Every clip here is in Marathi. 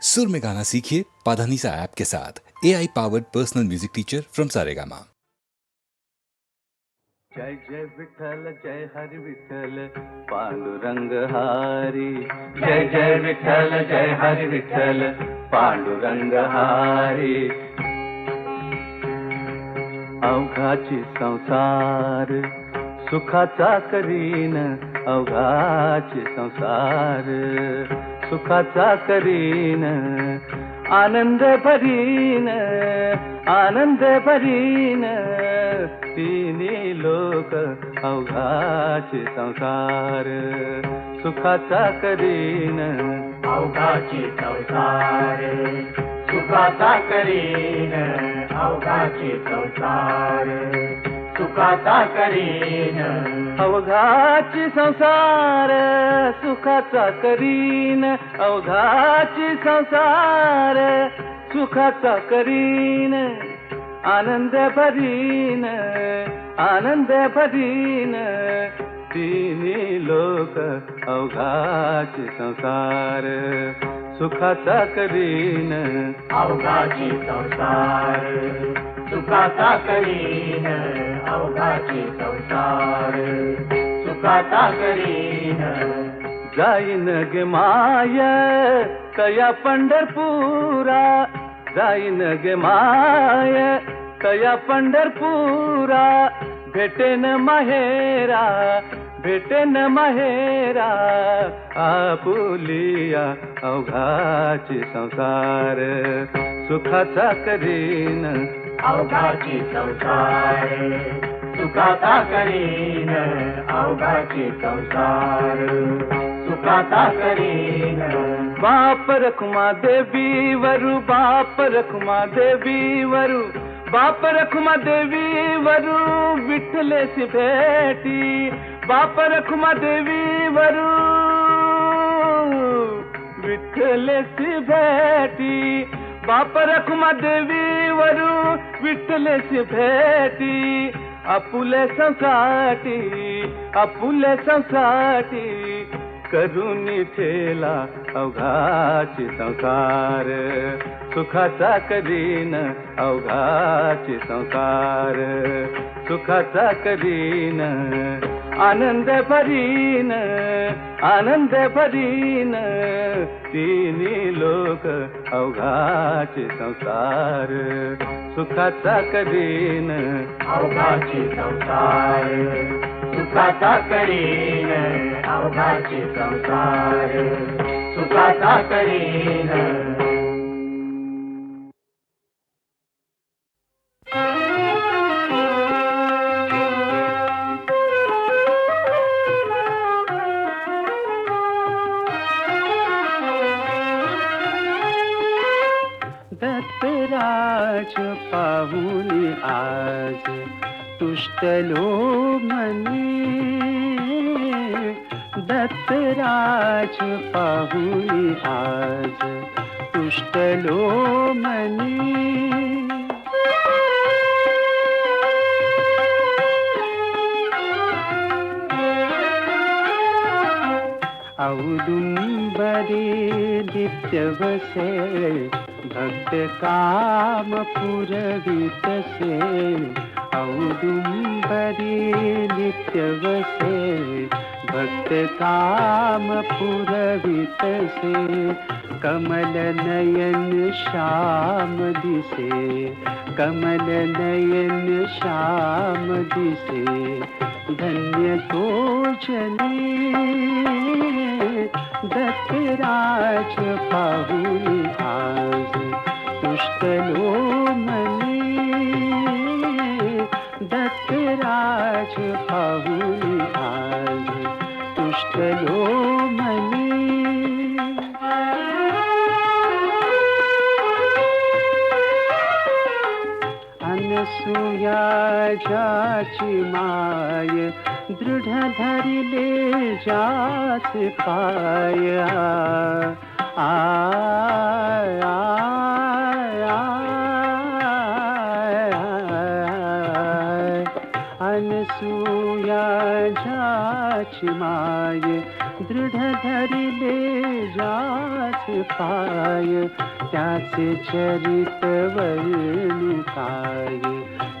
सुर में गाना सीखिए पाधानीसा ऐप के साथ। AI powered personal music teacher from Saregama. जय जय विठ्ठल जय हरि विठ्ठल पांडुरंग हारी। जय जय विठ्ठल जय हरि विठ्ठल पांडुरंग हारी। अवघाची संसार सुखाचा करीन, अवघाची संसार सुखाचा करीन, आनंद भरीन, आनंद भरीन, तिन्ही लोक अवघाची संसार सुखाचा करीन, अवघाची संसार सुखाचा करीन, अवघाची संसार सुखाचा करीन, अवघाची संसार सुखाचा करीन, अवघाची संसार सुखाचा करीन, आनंद भरीन, आनंद भरीन, तिन्ही लोक अवघाची संसार सुखाचा करीन, अवघाची संसार सुखाचा करीन, अवघाची संसार सुखाचा करीन. जाईन गे माय कया पंढरपुरा, जाईन गे माय कया पंढरपुरा, भेटेन माहेरा, भेटेन माहेरा, आपुलिया अवघाची संसार सुखाचा करीन, अवघाची संसार सुखाचा करीन, अवघाची संसार सुखाचा करीन. बाप रखुमा देवी वरु, बाप रखुमा देवी वरु, बाप रखुमा देवी वरु, विठ्ठलेसी भेटी, बाप रखुमा देवी वरु, विठ्ठलेसी भेटी, बाप रखुमा देवी वरु, विठ्ठलेसी भेटी, आपुले संसाटी, आपुले संसाटी, करुणी ठेला अवघाची संसार सुखाचा करीन, अवघाची संसार सुखाचा करीन, आनंद भरीन, आनंद भरीन, तिन्ही लोक अवघाची संसार सुखाचा करीन, अवघाची संसार सुखाचा करीन, अवघाची संसार सुखाचा करीन. दत्तराज पाहुनी आज तुष्टलो मनी, दत्तराज पाहुनी आज तुष्टलो मनी, औदुंबरी नित्य बसे भक्त काम पुरवितसे, औदुंबरी नित्य बसे भक्त काम पुरवितसे, कमल नयन श्याम दिसे, कमल नयन श्याम दिसे, धन्य तो जनी दत्तराज पाहुनी आज तुष्टलो मनी, दत्तराज पाहुनी आज तुष्टलो मनी. अनसुया जाची माय दृढ धरिले जास पाया, अनसुया जाची माय दृढ धरिले जाच पाय त्याचे चरित वर्णू काय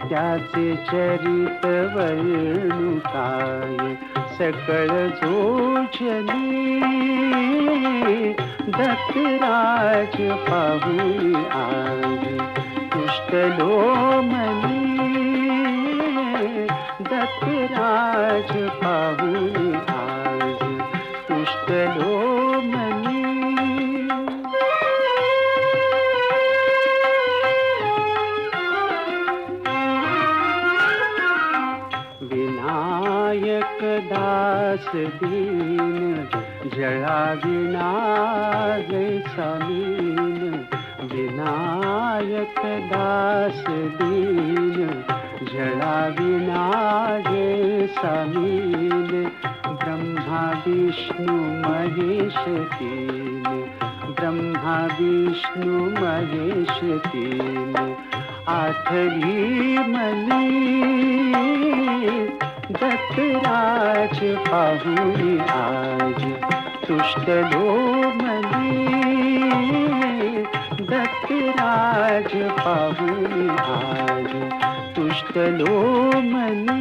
त्याचे चरित वर्णू काय सकळ जोचनी दत्तराज पाहुनी आज पुष्टलो मनी दत्तराज पाहुनी आज पुष्टलो मनी विनायक दास दीन जळा विना जैसा मीन विनायक दास दीन जळा विना जैसा मीन ब्रह्मा विष्णु महेश तीन ब्रह्मा विष्णु महेश तीन आठवी मनी दत्तराज पाहुनी आज तुष्टलो मनी दत्तराज पाहुनी आज तुष्टलो मनी.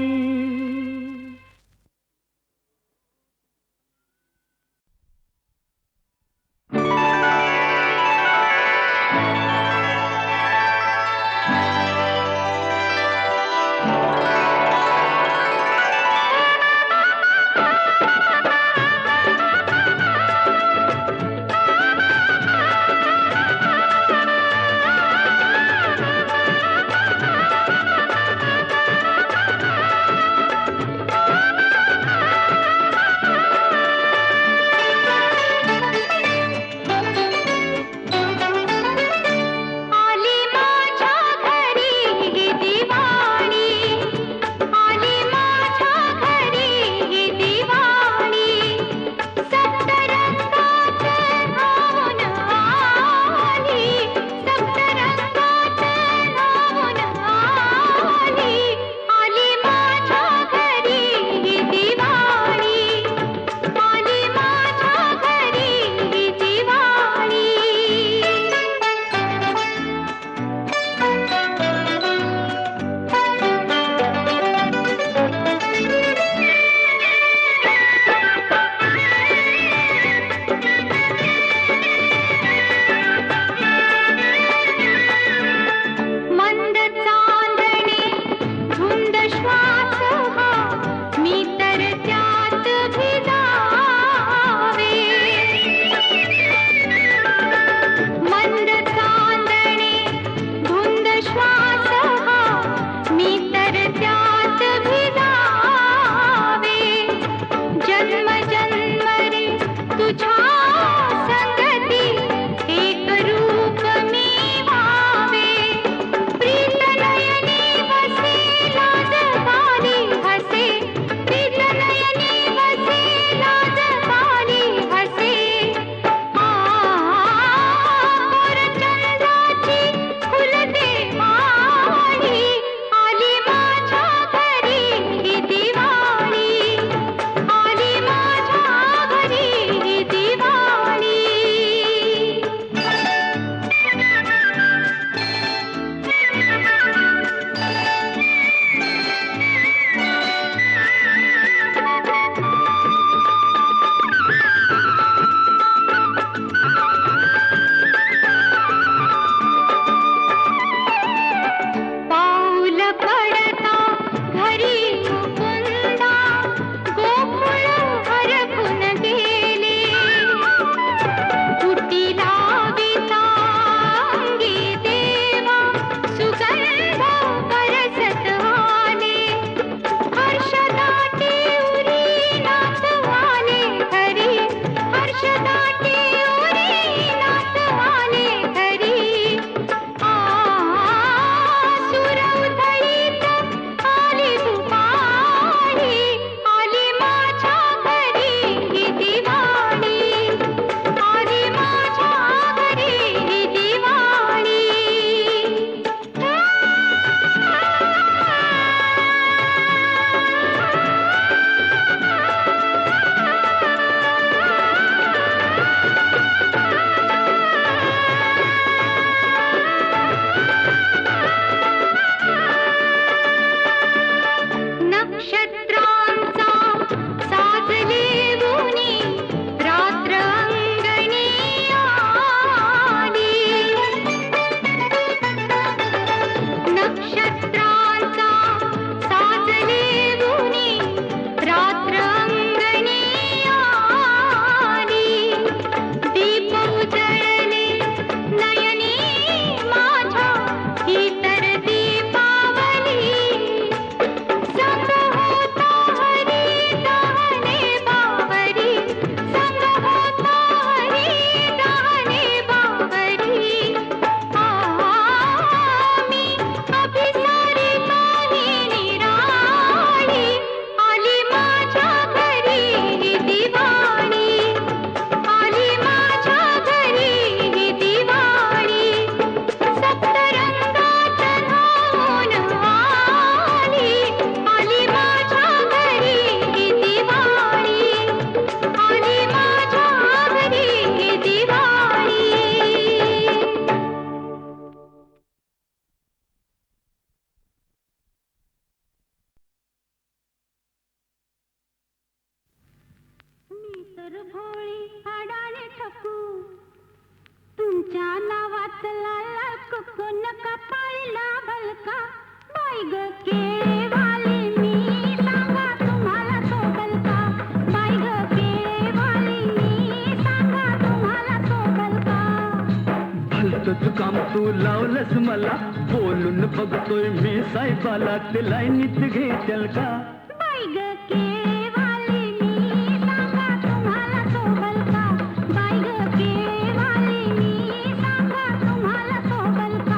तुमच्या नावातला कुकुन कपाळीला भलका बाई ग केळेवाली मी सांगा तुम्हाला सोबल का बाई ग केळेवाली मी सांगा तुम्हाला सोबल का भलतंच काम तू लावलंस मला बोलून बघतोय मी साहेबाला ते लाईनीत घेतल का बाई ग केळेवाली मी सांगा तुम्हाला सोबल का बाई ग केळेवाली मी सांगा तुम्हाला सोबल का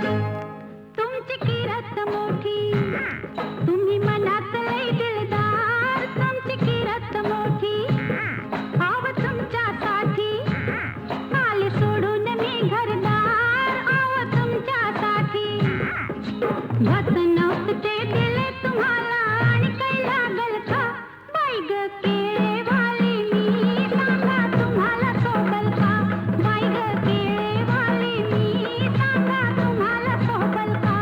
तुमची किरत मोठी तुम्ही मनात लई दिलदार तुमची किरत मोठी आव तुमच्यासाठी आले सोडून मी घरदार आव तुमच्यासाठी भत नव्हते दिले तुम्हाला आणि काही लागल का बाई ग केळेवाली मी सांगा तुम्हाला सोबल का बाई ग केळेवाली मी सांगा तुम्हाला सोबल का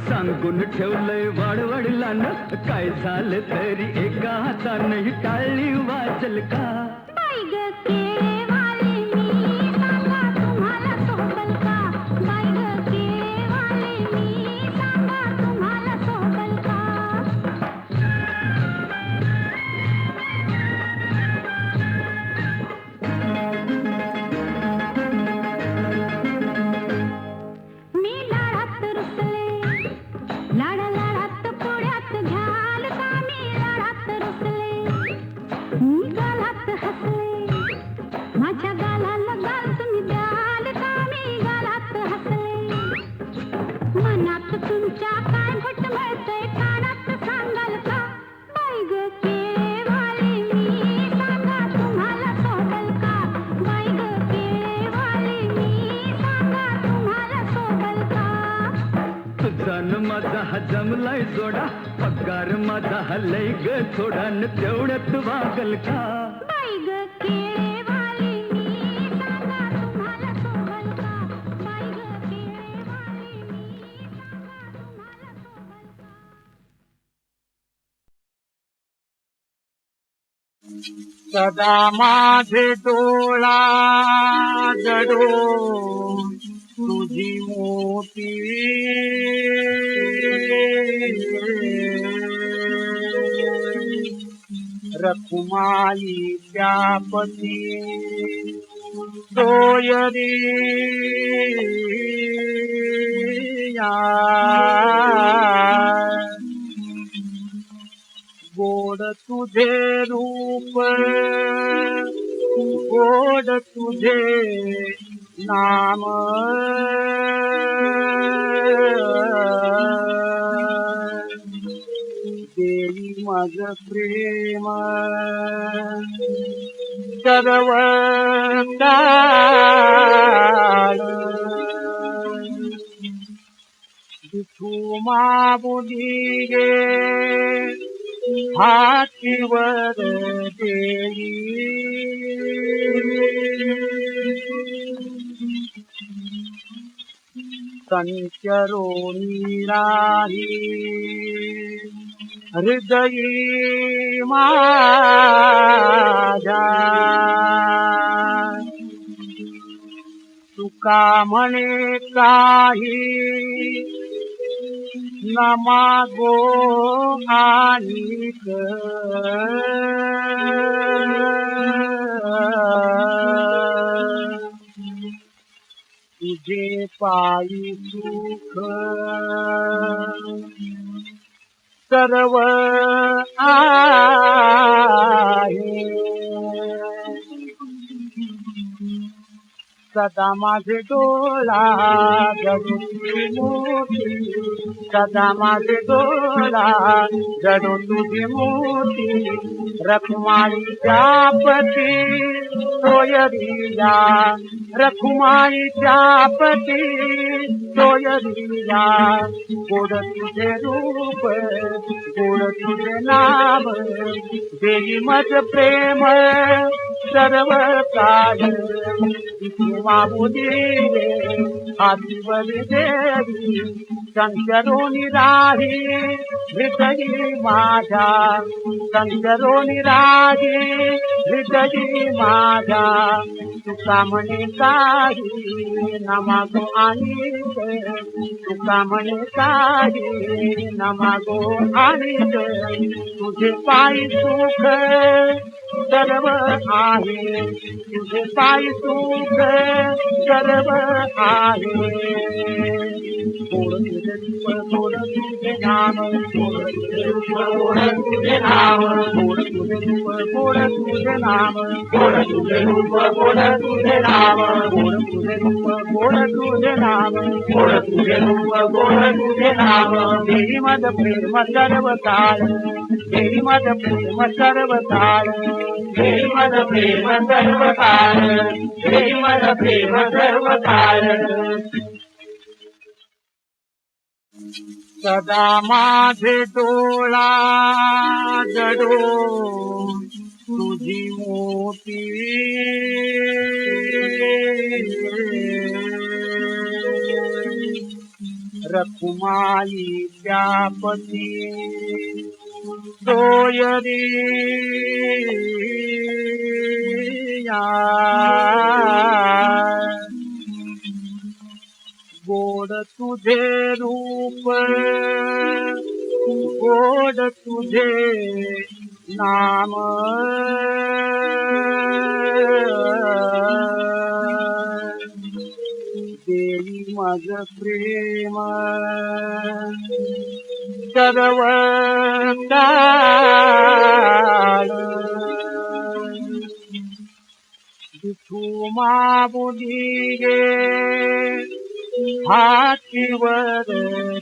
सांगून ठेवलंय वाडवडिलानं काय झालं तरी एका हातानं टाळली वाजल का बाई ग केळेवाली मी सांगा तुम्हाला सोबल का बाई ग केळेवाली मी सांगा तुम्हाला सोबल का मी लाडात रुसले लाड लाडात पुढ्यात घ्याल का मी लाडात रुसले मी गालात हसले माझ्या गालाला गाल तुम्ही द्याल का मी गालात हसले मनात तुमच्या काय घुटमळतंय कानात सांगाल का बाई ग केळेवाली मी सांगा तुम्हाला सोबल का बाई ग केळेवाली मी सांगा तुम्हाला सोबल का तुझा न माझा हा जमलाय जोडा पगार माझा हलय ग थोडा न तेवढ्यात वागल का बाई ग केळेवाली मी सांगा तुम्हाला सोबल का बाई ग केळेवाली मी सांगा तुम्हाला सोबल का सदा माझे डोळा जडो तुझी मोती रखुमाई त्यापती सोयरी गोड तुझे रूप गोड तुझे नाम देवी मज प्रेम सर्व काळ विठू माबुली गे हातीवर देई संचरोनी राही हृदयी माझ्या तुका म्हणे काही न मागो आणिक तुझे पायी सुख सर्व आहे सदा माझे डोळा जडू तुझी मोठी सदा माझे डोळा जडू तुझी मोठी रखुमाईच्या पती सोयरिया रखुमाईच्या पती सोयरिया गोड तुझे रूप गोड तुझे नाम देई मज प्रेम सर्व काळ मामुदी हातीवर देवी संचरोनी राही हृदयी माझ्या संचरोनी राही हृदयी माझ्या तुका म्हणे काही नमागो आणि तुका म्हणे काही नमागो आणि तुझे पायी सुख सर्व आहे तुझे पायी सुख सर्व आहे गोड तुझे रूप गोड तुझे नाम गोड तुझे रूप गोड तुझे नाम गोड तुझे रूप गोड तुझे नाम गोड तुझे रूप गोड तुझे नाम गोड तुझे रूप गोड तुझे नाम गोड तुझे रूप गोड तुझे नाम देवी मद प्रेम सर्व काळ देवी मद प्रेम सर्व काळ देवी मद प्रेम सर्व काळ देवी मद प्रेम सर्व काळ सदा माझे डोळा जडो तुझी मोती रखुमाई त्यापती सोयरिया गोड तुझे रूप गोड तुझे नाम देवी मज प्रेम सर्व काळ विठू माबुली गे हातीवर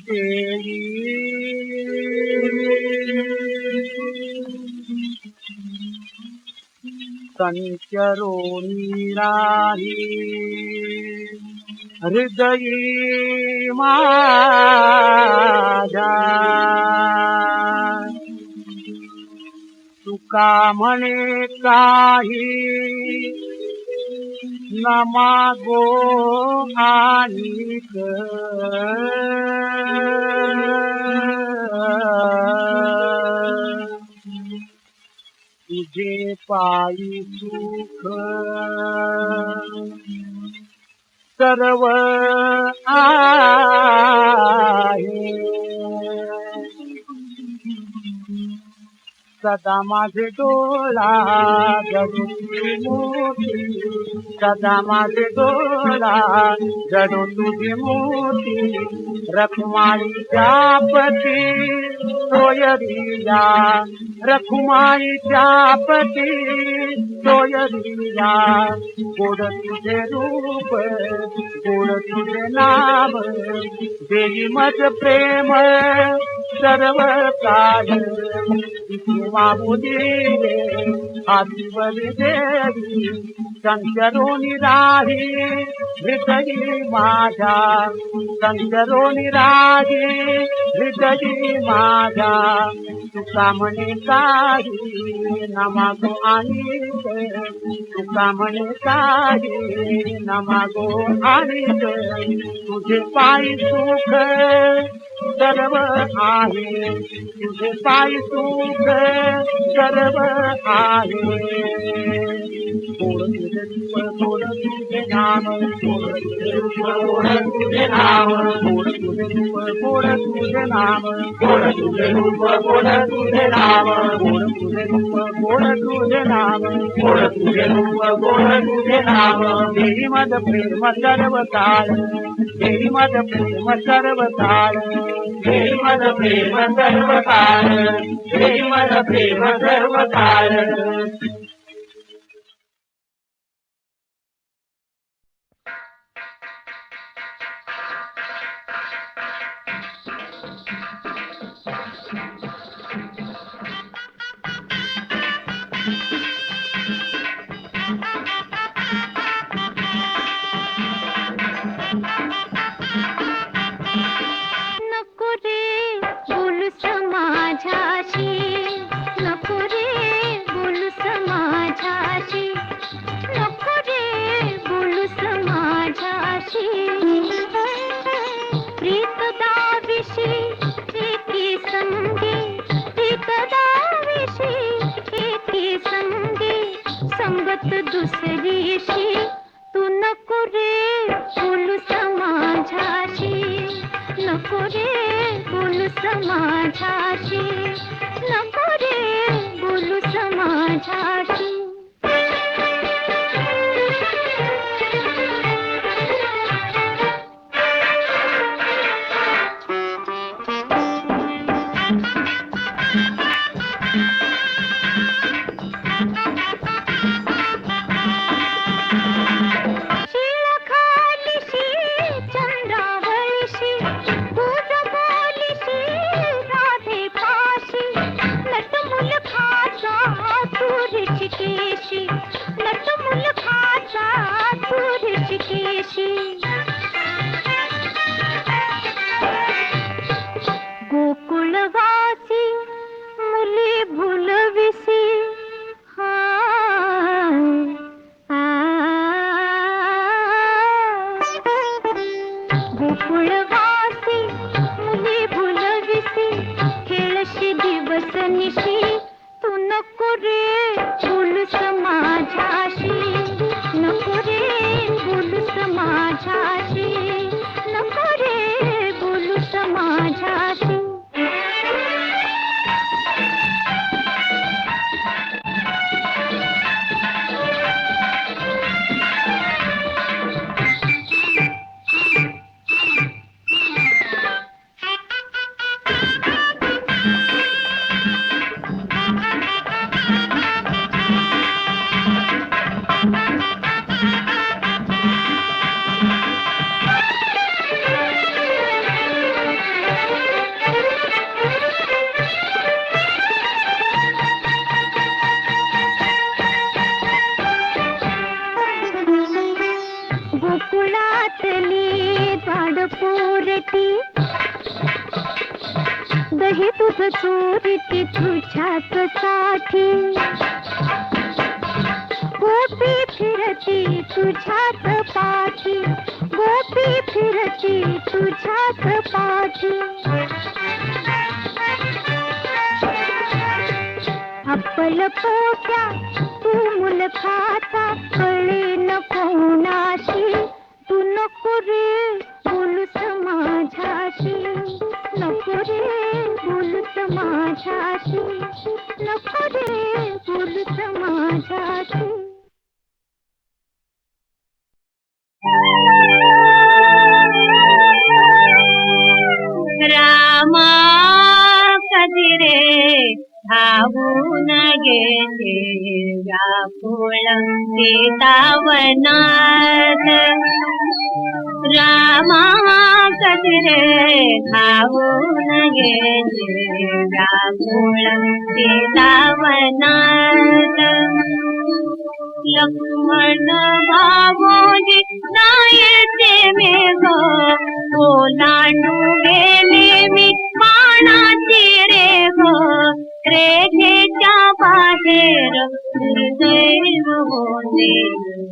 देई संचरोनी राही हृदयी माझ्या तुका म्हणे काही नमागो आणिक तुझे पायी सुख सर्व आहे सदा माझे डोळा जडो तुझी मोती सदा माझे डोळा जडो तुझी मोती रखुमाईच्या पती सोयरिया रखुमाईच्या पती सोयरिया गोड तुझे रूप गोड तुझे नाम देई मज प्रेम सर्व काळ मामुदी हातीवर देवी संचरोनी राही हृदयी माझ्या संचरोनी राही हृदयी माझ्या तुका म्हणे काही नमागो आणि तुका म्हणे काही नमागो आणि तुझे पायी सुख सर्व आहे तुझे पायी सुख सर्व आहे गोड तुझे रूप गोड तुझे नाम गोड तुझे रूप गोड तुझे नाम गोड तुझे रूप गोड तुझे नाम गोड तुझे रूप गोड तुझे नाम गोड तुझे रूप गोड तुझे नाम गोड तुझे रूप गोड तुझे नाम देवी मद प्रेम सर्व काळ देवी मद प्रेम सर्व काळ देवी मद प्रेम सर्व काळ देवी मद प्रेम सर्व काळ रे बोलू समाजाशी, नको रे बोलू समाजाशी, नको रे बोलू समाजाशी. गोकुळवासी मुली भुलविसी, गोकुळवासी मुली भुलविसी, खेळशी दिवस निशी, तू नको रे बोलू समाजाशी, नको रे बोलू समाजाशी, नको रे बोलू समाजाशी. गोकुळातली द्वाडपोरटी, दही दूध चोरीती तुझ्याच साठी, गोपी फिरती तुझ्याच पाठी, गोपी फिरती तुझ्याच पाठी. आपल पोट्या तू मुलखाचा, कळे न कोणाशी, तू नको रे बोलू समाजाशी, नको रे बोलू समाजाशी, नको रे बोलू समाजाशी. रामा कधी रे धावून गेले व्याकुळ सीतावनात, रामा कधी रे धावून गेले व्याकुळ सीतावनात. लक्ष्मण भावोजी जायचे मेघ, ओलांडू गेले मी बाणाची रेघ, रेघेच्या बाहेर दैव होते,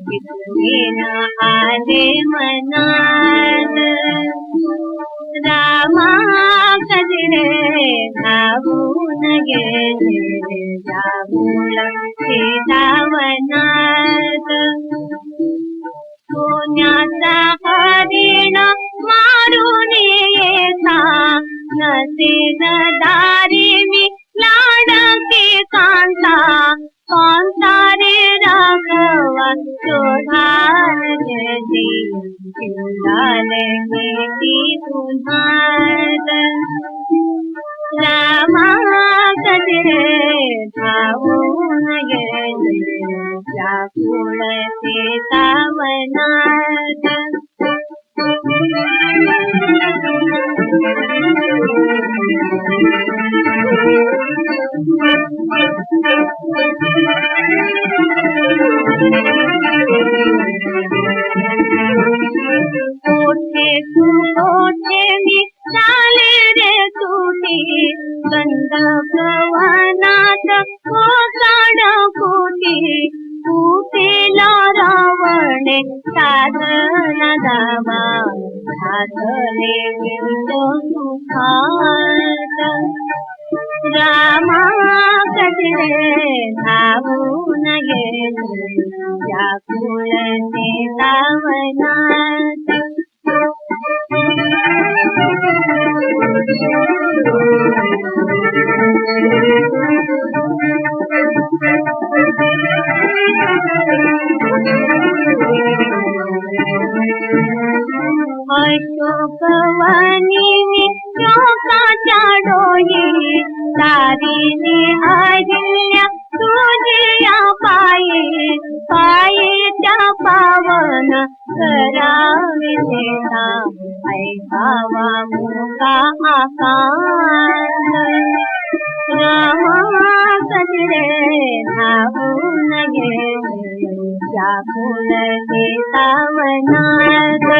विठ्ठल आले मनात. रामा कधी रे धावून गेले व्याकुळ सीतावनात. सोन्याचा हरिण मारून येता, नसेन दारी मी लाडके कांता, कोणता रे राघवा शोधाल जशी, शिवलाले किती पुन्हात. रामा कधी रे धावून गेले व्याकुळ सीतावनात. कोठे तू कोठे मी चाले रे तुटी, गंधर्वनाथ हो काढ कोटी, कुठेला रावणे साधन दावा, साधले विष्णू सुखात. रामा कजरे धावून गेले व्याकुळते सावनात अशोकवनी शोकाच्या डोही तारिणी अहिल्या तुझ्या पायी पायीच्या पावन करावी देता ऐकावा मुका आकाश रामा कजरे धावून गेले व्याकुळते सावनात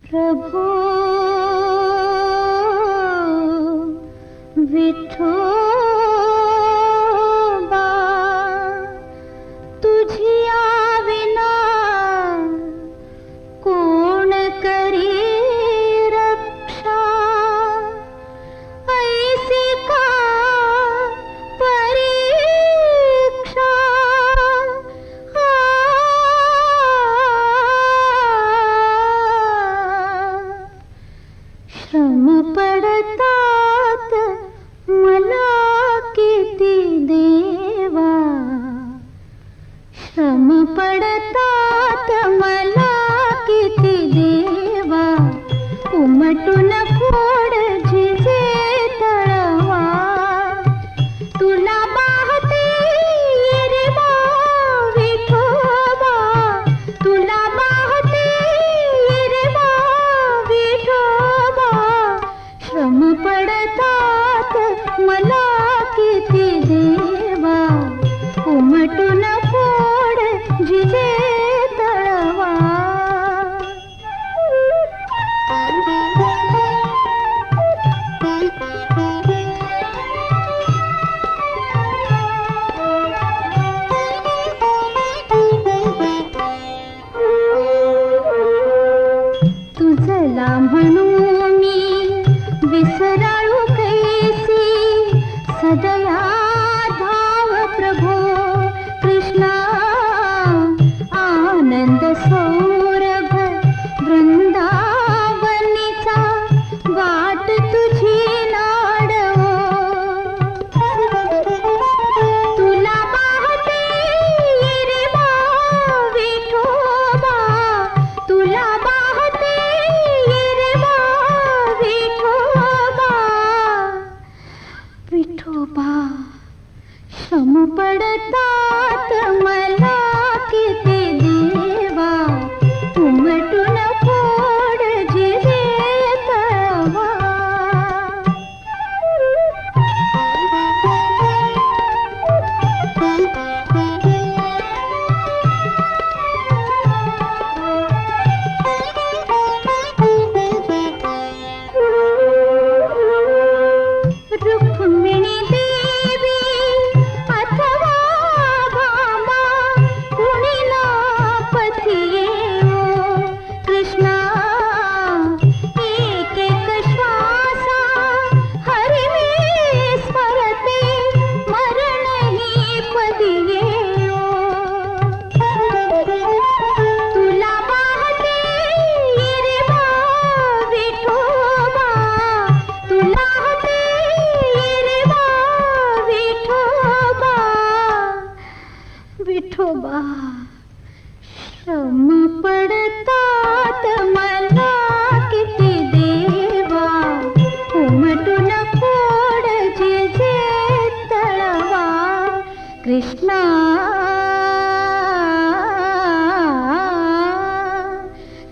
प्रभु विठोबा तुझिया विना कोण करी रक्षा ऐसी का परीक्षा श्रम पडतात मला किती देवा श्रम पडतात मला किती देवा उमटून फोड झिजे तळवा तुला पाहते रे बा विठोबा तुला पाहते रे बा विठोबा श्रम पडतात मला किती देवा उमटून फोड जिजे तळवा तुझला म्हणू मी विसराळू कैसी सदया धाव प्रभो कृष्णा आनंद सौरभ वृंदावनीचा वाट तुझी नाडवो तुला पाहते रे बा विठोबा तुला पाहते रे बा विठोबा विठोबा श्रम पडतात मला किती देवा उमटून फोड जिजे तळवा रुक्मिणी देवी अथवा भामा कुणी ना पती येवो कृष्णा एक एक श्वासा हरी मी स्मरते मरण ही पदी येवो तुला पाहते रे बा विठोबा तुला पाहते रे बा विठोबा विठोबा श्रम पडतात मला किती देवा उमटून फोड जिजे तळवा कृष्णा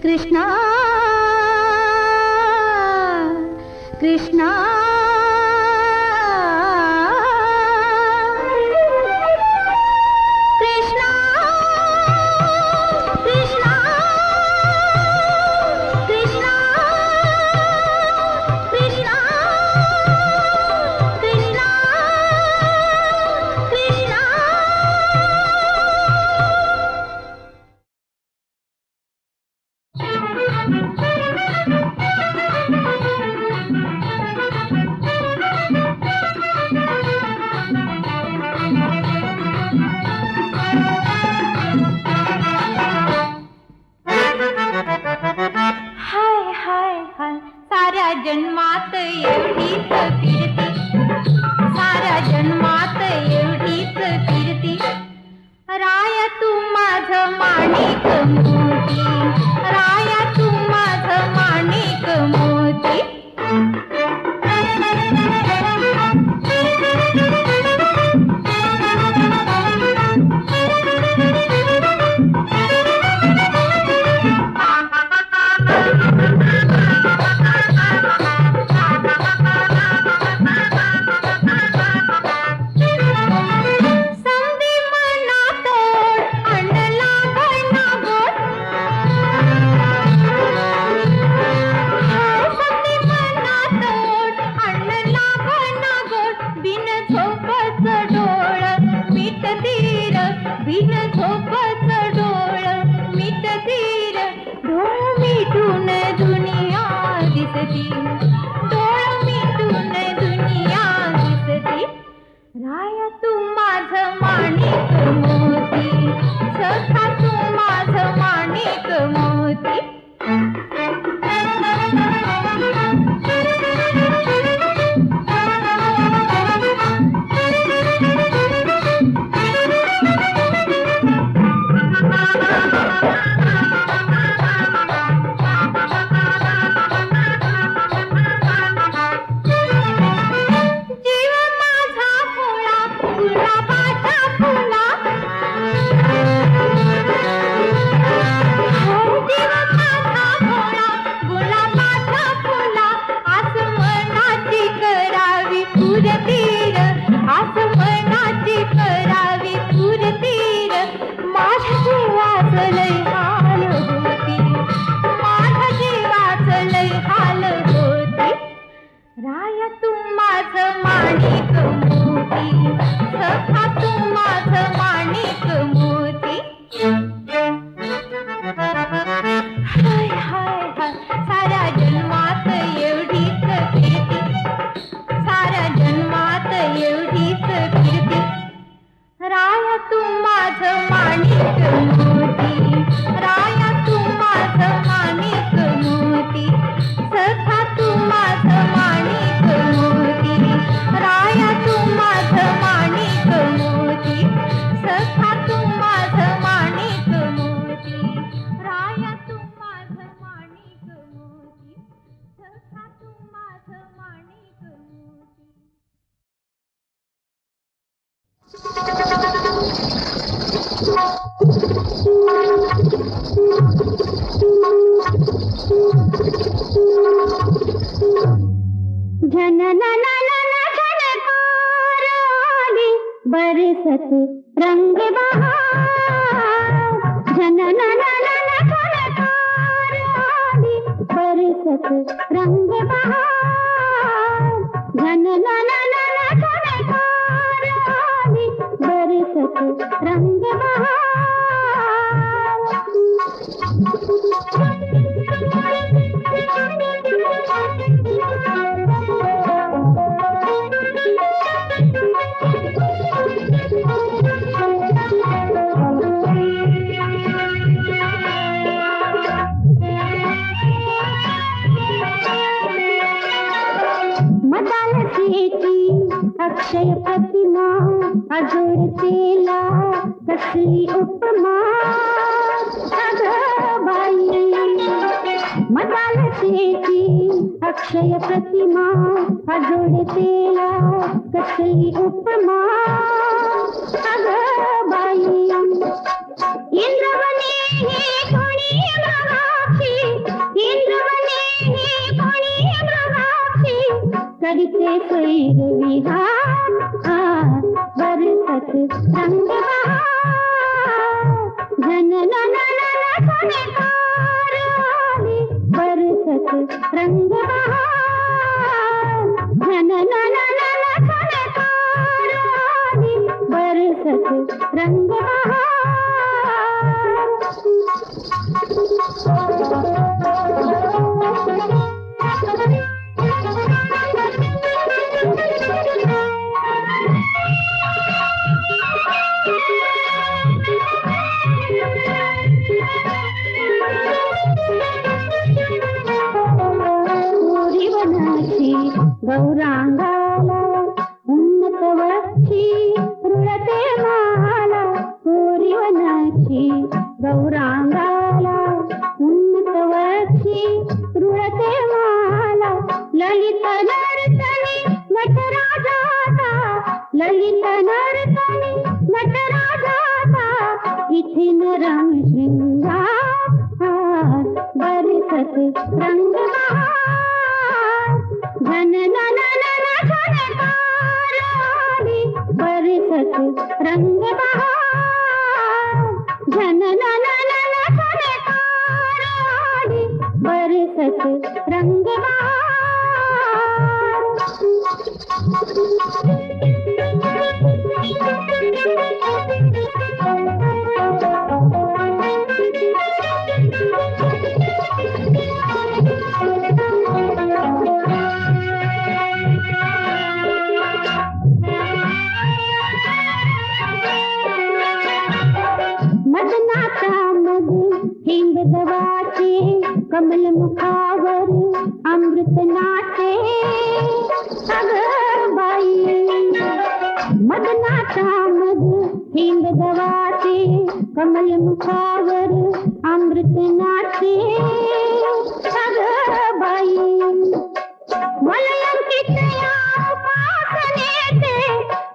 कृष्णा कृष्णा कृष्णा कृष्णा कृष्णा कृष्णा कृष्णा कृष्णा मोती राया तू माझं माणिक मोती संधी मनात आणला घना गोड संधी मनात आणला घना गोड बिन झोपच डोळ मिट धीर बिन झोपच डोळ मिट धीर डोळ मिटून दुनिया दिसती डोळ मिटून दुनिया दिसती राया तू माझं माणिक मोती सखा तू माझं माणिक मोती जीव माझा फुला गुलाबाचा फुला जीव माझा फुला गुलाबाचा फुला आस मनाची करावी पुरतीर आस मनाची करावी पुरतीर माझ्या जीवाचं लय हाल होती माझ्या जीवाचं लय हाल होती राया तू माझं माणिक मोती सखा तू माझं माणिक मोती हाय हाय हाय साऱ्या जन्मात एवढीच फिरती साऱ्या जन्मात एवढीच फिरती राया तू माझं माणिक मोती राया तू माझं माणिक मोती सखा तू माझं माणिक मोती राया तू माझं माणिक मोती सखा तू माझं माणिक मोती राया तू माझं माणिक मोती सखा तू माझं माणिक मोती झनकार आली बरसत रंग बहार झनकार आली बरसत रंग बहार झनकार आली बरसत रंग बहार मदालसेची अक्षय प्रतिमा अजोडतेला कसली उपमा अगं बाई मदालसेची अक्षय प्रतिमा अजोडतेला कसली उपमा अगं बाई इंद्रवने हे कोणी मगाक्षी इंद्रवने हे कोणी मगाक्षी करते सैर विहार बरसत रंग झनकार आली बरसत रंग झनकार आली बरसत रंग गौरांगाला उन्नत वक्षी रुळते माला गौरांगाला रंग नर्तनी नटराजाचा इथे रंग श्रृंगार बरसत रंग बहार घन नन नन झणकार आली बरसत रंग बहार घन नन नन झणकार आली बरसत रंग बहार मदनाचा मग हिंग गवाचे कमल मुखावर अमृत नाचे अगं बाई मदनाचा मग हिंग गवाचे कमल मुखावर अमृत नाचे अगं बाई वलयांकित या उपासनेचे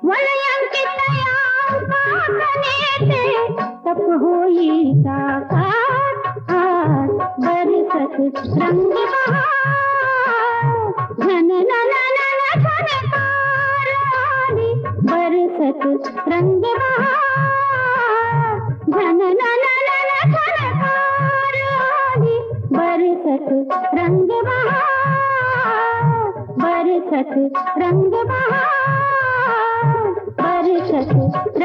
वलयांकित या उपासनेचे तप होई साकार आज बरसत रंग बहार घन नन नन झणकार आली बरसत रंग बहार घन नन नन झणकार आली बरसत रंग बहार बरसत रंग बहार बरसत